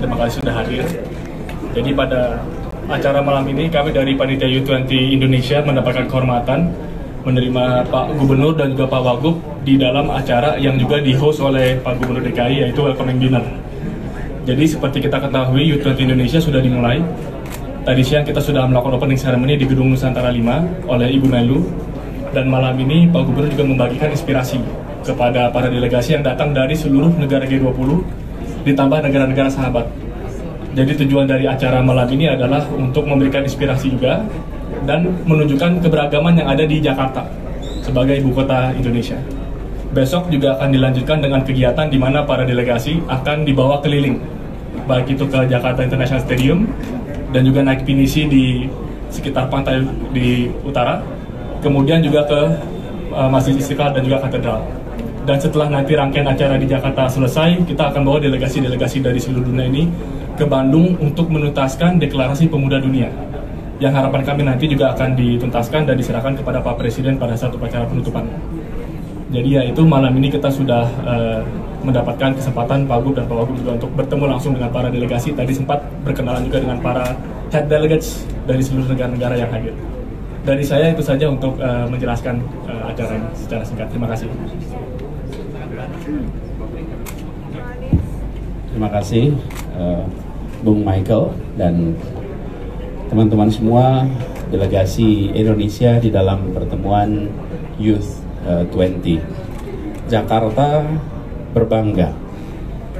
terima kasih sudah hadir. Jadi pada acara malam ini kami dari Panitia U20 Indonesia mendapatkan kehormatan menerima Pak Gubernur dan juga Pak Wagub di dalam acara yang juga di-host oleh Pak Gubernur DKI, yaitu Welcoming Dinner. Jadi seperti kita ketahui, U20 Indonesia sudah dimulai. Tadi siang kita sudah melakukan opening ceremony di Gedung Nusantara 5 oleh Ibu Menlu. Dan malam ini Pak Gubernur juga membagikan inspirasi kepada para delegasi yang datang dari seluruh negara G20 ditambah negara-negara sahabat. Jadi tujuan dari acara malam ini adalah untuk memberikan inspirasi juga dan menunjukkan keberagaman yang ada di Jakarta sebagai ibu kota Indonesia. Besok juga akan dilanjutkan dengan kegiatan di mana para delegasi akan dibawa keliling, baik itu ke Jakarta International Stadium dan juga naik pinisi di sekitar pantai di utara, kemudian juga ke Masjid Istiqlal dan juga katedral. Dan setelah nanti rangkaian acara di Jakarta selesai, kita akan bawa delegasi-delegasi dari seluruh dunia ini ke Bandung untuk menuntaskan Deklarasi Pemuda Dunia, yang harapan kami nanti juga akan dituntaskan dan diserahkan kepada Pak Presiden pada saat upacara penutupan. Jadi ya itu, malam ini kita sudah mendapatkan kesempatan Pak Gub dan Pak Wagub juga untuk bertemu langsung dengan para delegasi. Tadi sempat berkenalan juga dengan para head delegates dari seluruh negara-negara yang hadir. Dari saya itu saja untuk menjelaskan acara ini secara singkat. Terima kasih. Terima kasih Bung Michael dan teman-teman semua delegasi Indonesia di dalam pertemuan Youth 20. Jakarta berbangga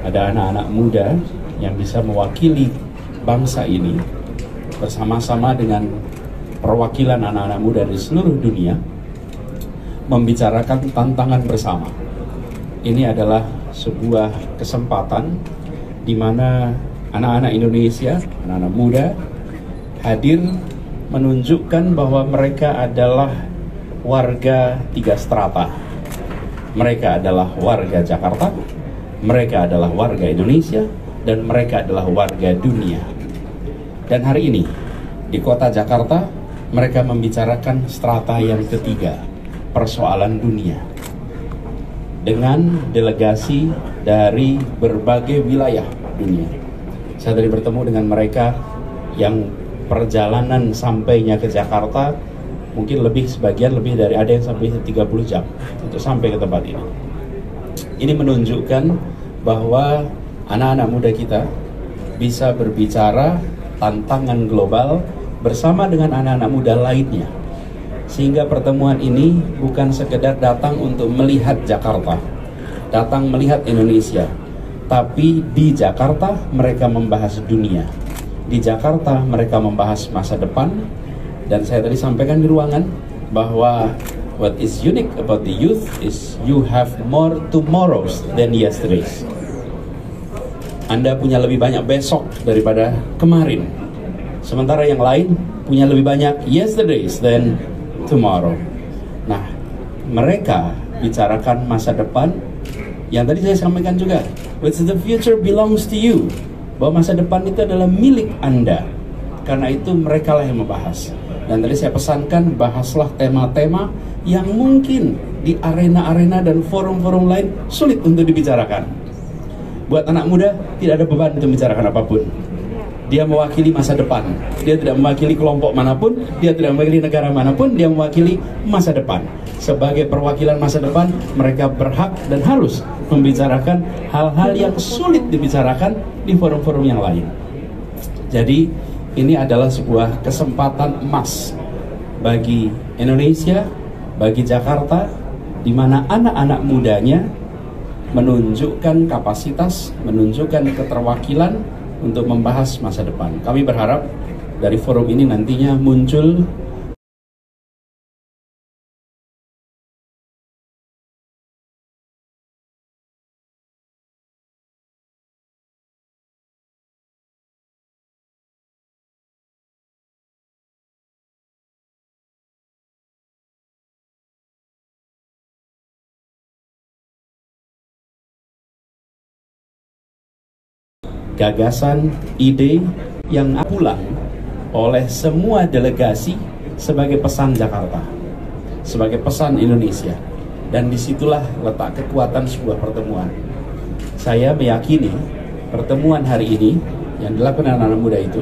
ada anak-anak muda yang bisa mewakili bangsa ini bersama-sama dengan perwakilan anak-anak muda di seluruh dunia membicarakan tantangan bersama. Ini adalah sebuah kesempatan di mana anak-anak Indonesia, anak-anak muda hadir menunjukkan bahwa mereka adalah warga tiga strata. Mereka adalah warga Jakarta, mereka adalah warga Indonesia, dan mereka adalah warga dunia. Dan hari ini di kota Jakarta mereka membicarakan strata yang ketiga, persoalan dunia, dengan delegasi dari berbagai wilayah dunia. Saya tadi bertemu dengan mereka yang perjalanan sampainya ke Jakarta mungkin sebagian lebih dari, ada yang sampai 30 jam untuk sampai ke tempat ini. Ini menunjukkan bahwa anak-anak muda kita bisa berbicara tantangan global bersama dengan anak-anak muda lainnya. Sehingga pertemuan ini bukan sekedar datang untuk melihat Jakarta, datang melihat Indonesia, tapi di Jakarta mereka membahas dunia. Di Jakarta mereka membahas masa depan. Dan saya tadi sampaikan di ruangan bahwa what is unique about the youth is you have more tomorrows than yesterdays. Anda punya lebih banyak besok daripada kemarin. Sementara yang lain punya lebih banyak yesterdays than tomorrow. Nah, mereka bicarakan masa depan yang tadi saya sampaikan juga, which the future belongs to you, bahwa masa depan itu adalah milik Anda. Karena itu mereka lah yang membahas. Dan tadi saya pesankan, bahaslah tema-tema yang mungkin di arena-arena dan forum-forum lain sulit untuk dibicarakan. Buat anak muda tidak ada beban untuk membicarakan apapun. Dia mewakili masa depan. Dia tidak mewakili kelompok manapun, dia tidak mewakili negara manapun, dia mewakili masa depan. Sebagai perwakilan masa depan, mereka berhak dan harus membicarakan hal-hal yang sulit dibicarakan di forum-forum yang lain. Jadi ini adalah sebuah kesempatan emas bagi Indonesia, bagi Jakarta, di mana anak-anak mudanya menunjukkan kapasitas, menunjukkan keterwakilan untuk membahas masa depan. Kami berharap dari forum ini nantinya muncul gagasan, ide yang pulang oleh semua delegasi sebagai pesan Jakarta, sebagai pesan Indonesia. Dan disitulah letak kekuatan sebuah pertemuan. Saya meyakini pertemuan hari ini yang dilakukan anak-anak muda itu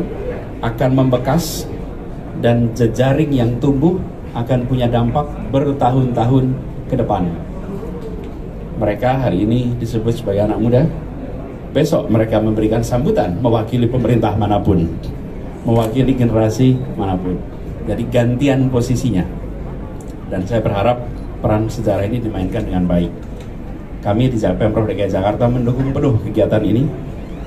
akan membekas, dan jejaring yang tumbuh akan punya dampak bertahun-tahun ke depan. Mereka hari ini disebut sebagai anak muda, besok mereka memberikan sambutan mewakili pemerintah manapun, mewakili generasi manapun. Jadi gantian posisinya. Dan saya berharap peran sejarah ini dimainkan dengan baik. Kami di Pemprov DKI Jakarta mendukung penuh kegiatan ini,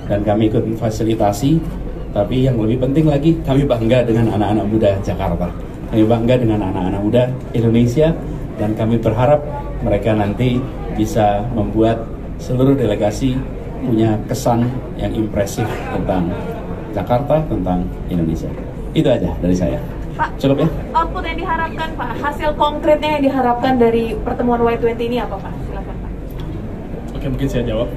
dan kami ikut memfasilitasi. Tapi yang lebih penting lagi, kami bangga dengan anak-anak muda Jakarta. Kami bangga dengan anak-anak muda Indonesia, dan kami berharap mereka nanti bisa membuat seluruh delegasi punya kesan yang impresif tentang Jakarta, tentang Indonesia. Itu aja dari saya. Pak, cukup ya? Output yang diharapkan, Pak, hasil konkretnya yang diharapkan dari pertemuan Y20 ini apa, Pak? Silakan, Pak. Oke, mungkin saya jawab.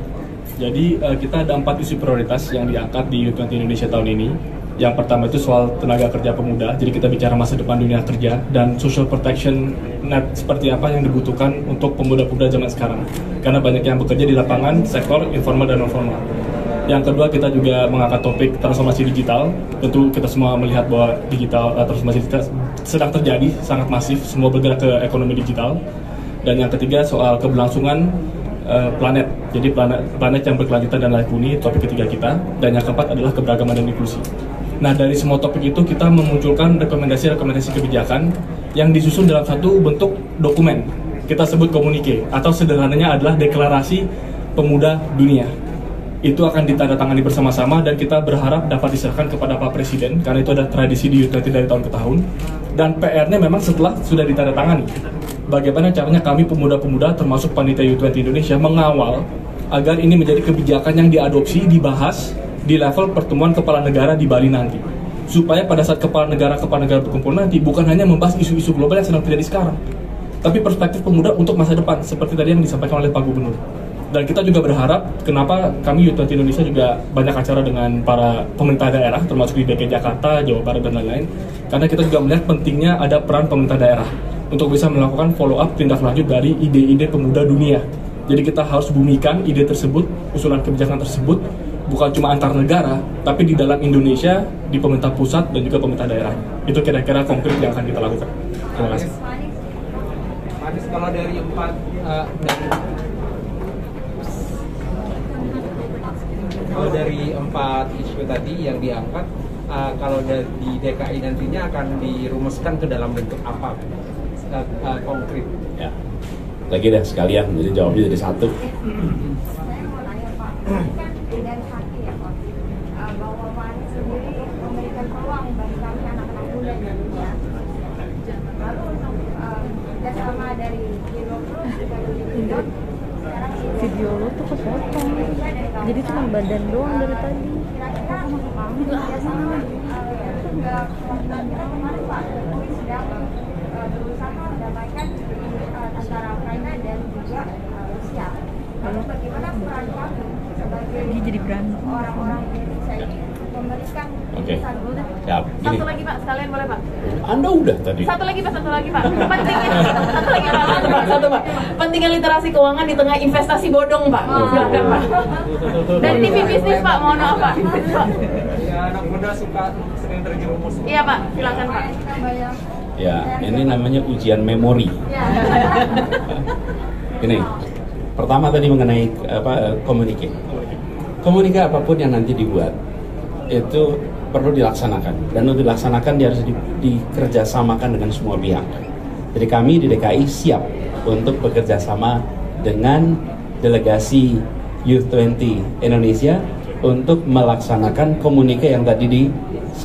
Jadi kita ada 4 isu prioritas yang diangkat di U20 Indonesia tahun ini. Yang pertama itu soal tenaga kerja pemuda. Jadi kita bicara masa depan dunia kerja dan social protection net seperti apa yang dibutuhkan untuk pemuda-pemuda zaman sekarang. Karena banyak yang bekerja di lapangan sektor informal dan non formal. Yang kedua, kita juga mengangkat topik transformasi digital. Tentu kita semua melihat bahwa transformasi digital sedang terjadi, sangat masif, semua bergerak ke ekonomi digital. Dan yang ketiga, soal keberlangsungan planet. Jadi planet yang berkelanjutan dan layak huni, topik ketiga kita. Dan yang keempat adalah keberagaman dan inklusi. Nah, dari semua topik itu kita memunculkan rekomendasi-rekomendasi kebijakan yang disusun dalam satu bentuk dokumen. Kita sebut komunike, atau sederhananya adalah deklarasi pemuda dunia. Itu akan ditandatangani bersama-sama, dan kita berharap dapat diserahkan kepada Pak Presiden, karena itu ada tradisi di U20 dari tahun ke tahun. Dan PR-nya memang setelah sudah ditandatangani, bagaimana caranya kami pemuda-pemuda termasuk panitia U20 Indonesia mengawal agar ini menjadi kebijakan yang diadopsi, dibahas di level pertemuan kepala negara di Bali nanti. Supaya pada saat kepala negara berkumpul nanti bukan hanya membahas isu-isu global yang sedang terjadi sekarang, tapi perspektif pemuda untuk masa depan, seperti tadi yang disampaikan oleh Pak Gubernur. Dan kita juga berharap, kenapa kami U20 Indonesia juga banyak acara dengan para pemerintah daerah, termasuk di DKI Jakarta, Jawa Barat, dan lain-lain. Karena kita juga melihat pentingnya ada peran pemerintah daerah untuk bisa melakukan follow-up tindak lanjut dari ide-ide pemuda dunia. Jadi kita harus bumikan ide tersebut, usulan kebijakan tersebut, bukan cuma antar negara, tapi di dalam Indonesia, di pemerintah pusat, dan juga pemerintah daerah. Itu kira-kira konkret yang akan kita lakukan. Terima kasih. Manis, kalau dari empat isu tadi yang diangkat, kalau di DKI nantinya akan dirumuskan ke dalam bentuk apa konkret? Ya, lagi deh sekalian, jadi jawabnya jadi satu. Saya mau nanya Pak, kan dari hati ya Pak, bahwa Pak Anies sendiri memberikan peluang bagi kami anak-anak muda di Indonesia. Lalu untuk kerjasama dari G20 juga Indonesia, sekarang video lo tuh kepotong, jadi cuma badan doang dari tadi. kira-kira kami kerjasama juga kemarin Pak Jokowi sedang berusaha mendamaikan antara Ukraina dan juga Rusia. Lalu bagaimana peran kami sebagai Dia jadi berantem. orang-orang Indonesia ini memberikan Oke. pesan dulu? Siap. Gini, Satu lagi, Pak, sekalian boleh, Pak? Anda udah tadi. Satu lagi, Pak. Pentingnya, satu, Pak. Pentingnya literasi keuangan di tengah investasi bodong, Pak. Silakan, Pak. Dan TV bisnis, Pak. Mohon maaf, Pak. Ya, anak muda suka sering terjerumus. Iya, Pak. Silakan, Pak. Ya, ini namanya ujian memori. Ini pertama tadi mengenai komunike. Komunike apapun yang nanti dibuat itu perlu dilaksanakan, dan untuk dilaksanakan dia harus dikerjasamakan dengan semua pihak. Jadi kami di DKI siap untuk bekerja sama dengan delegasi U20 Indonesia untuk melaksanakan komunike yang tadi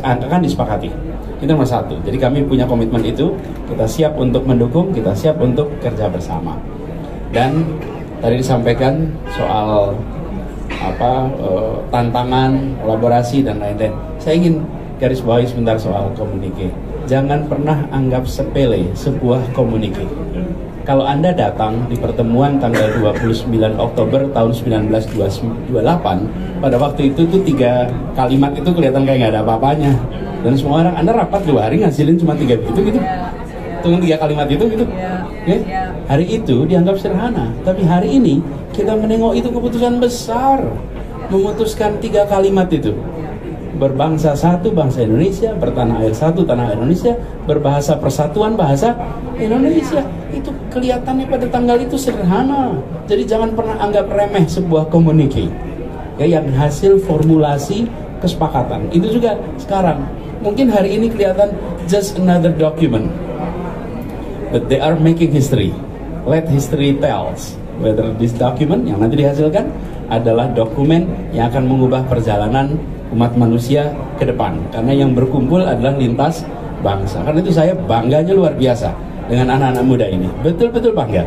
akan disepakati. Itu nomor satu. Jadi kami punya komitmen itu, kita siap untuk mendukung, kita siap untuk kerja bersama. Dan tadi disampaikan soal tantangan, kolaborasi, dan lain-lain. Saya ingin garis bawahi sebentar soal komunike. Jangan pernah anggap sepele sebuah komunike. Kalau Anda datang di pertemuan tanggal 29 Oktober tahun 1928, pada waktu itu tuh 3 kalimat itu kelihatan kayak nggak ada apa-apanya. Dan semua orang, Anda rapat 2 hari ngasilin cuma 3 gitu. Tunggu 3 kalimat itu gitu. Okay? Hari itu dianggap sederhana, tapi hari ini kita menengok itu keputusan besar. memutuskan 3 kalimat itu. Berbangsa satu, bangsa Indonesia, bertanah air satu, tanah air Indonesia, berbahasa persatuan, bahasa Indonesia. Itu kelihatannya pada tanggal itu sederhana. Jadi jangan pernah anggap remeh sebuah komunike ya, yang hasil formulasi kesepakatan. Itu juga sekarang. Mungkin hari ini kelihatan just another document, but they are making history. Let history tells whether this document yang nanti dihasilkan adalah dokumen yang akan mengubah perjalanan umat manusia ke depan, karena yang berkumpul adalah lintas bangsa. Karena itu saya bangganya luar biasa dengan anak-anak muda ini, betul-betul bangga.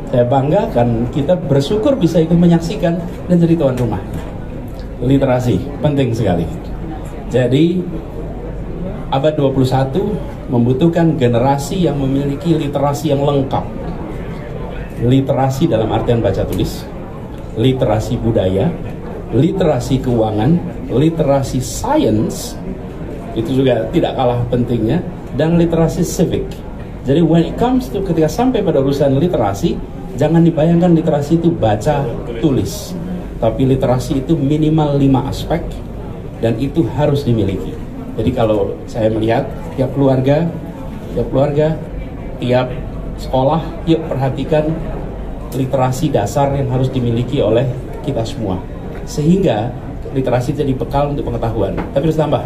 Saya bangga kan kita bersyukur bisa ikut menyaksikan dan jadi tuan rumah. Literasi penting sekali. Jadi abad 21 membutuhkan generasi yang memiliki literasi yang lengkap. Literasi dalam artian baca tulis, literasi budaya, literasi keuangan, literasi sains, itu juga tidak kalah pentingnya, dan literasi civic. Jadi when it comes to ketika sampai pada urusan literasi, jangan dibayangkan literasi itu baca tulis, tapi literasi itu minimal 5 aspek dan itu harus dimiliki. Jadi kalau saya melihat tiap keluarga, tiap sekolah, yuk perhatikan literasi dasar yang harus dimiliki oleh kita semua, sehingga literasi jadi bekal untuk pengetahuan. Tapi harus tambah,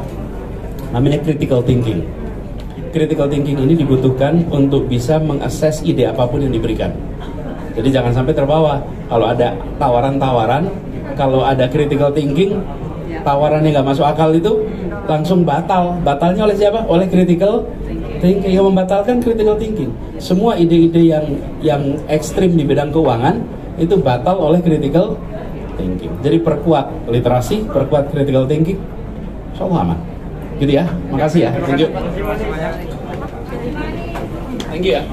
namanya critical thinking. Critical thinking ini dibutuhkan untuk bisa mengakses ide apapun yang diberikan. Jadi jangan sampai terbawa. Kalau ada tawaran-tawaran, kalau ada critical thinking, tawaran yang nggak masuk akal itu langsung batal. Batalnya oleh siapa? Oleh critical thinking. Yang membatalkan critical thinking. Semua ide-ide yang ekstrim di bidang keuangan itu batal oleh critical thinking. Jadi perkuat literasi, perkuat critical thinking, insyaallah aman. Gitu ya. Makasih ya. Thank you. Thank you ya.